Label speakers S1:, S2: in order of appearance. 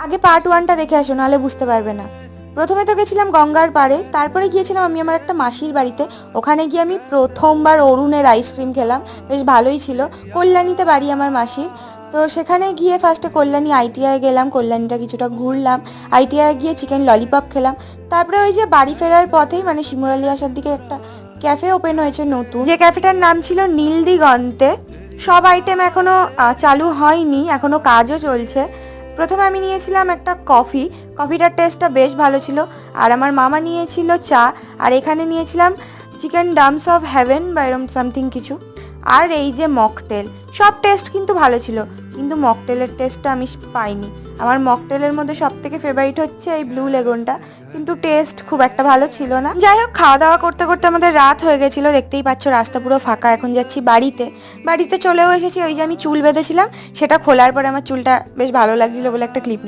S1: আগে পার্ট 1টা দেখে আসো, নাহলে বুঝতে পারবে না। প্রথমে তো গেছিলাম গঙ্গার পাড়ে, তারপরে গিয়েছিলাম আমি আমার একটা মাসির বাড়িতে। ওখানে গিয়ে আমি প্রথমবার অরুণের আইসক্রিম খেলাম, বেশ ভালোই ছিল। কল্যাণীতে বাড়ি আমার মাসির। তো সেখানে গিয়ে ফার্স্টে কল্যাণী আইটিআই গেলাম, কল্যাণীটা কিছুটা ঘুরলাম। আইটিআই গিয়ে চিকেন ললিপপ খেলাম। তারপরে ওই যে বাড়ি ফেরার পথেই মানে শিমুরালি আসার দিকে একটা ক্যাফে ওপেন হয়েছে নতুন, যে ক্যাফেটার নাম ছিল নীল দিগন্তে। সব আইটেম এখনো চালু হয়নি, এখনো কাজও চলছে। প্রথমে আমি নিয়েছিলাম একটা কফি, কফিটার টেস্টটা বেশ ভালো ছিল। আর আমার মামা নিয়েছিল চা, আর এখানে নিয়েছিলাম চিকেন ডামস অফ হেভেন বা এরম সামথিং কিছু। আর এই যে মকটেল, সব টেস্ট কিন্তু ভালো ছিল, কিন্তু মকটেলের টেস্টটা আমি পাইনি। আমার মকটেলের মধ্যে সব থেকে ফেভারিট হচ্ছে এই ব্লু লেগনটা, কিন্তু টেস্ট খুব একটা ভালো ছিল না। যাই হোক, খাওয়া দাওয়া করতে করতে আমাদের রাত হয়ে গেছিলো, দেখতেই পাচ্ছ রাস্তা পুরো ফাঁকা। এখন যাচ্ছি বাড়িতে। বাড়িতে চলেও এসেছি। ওই যে আমি চুল বেঁধেছিলাম, সেটা খোলার পরে আমার চুলটা বেশ ভালো লাগছিল বলে একটা ক্লিপ নিলাম।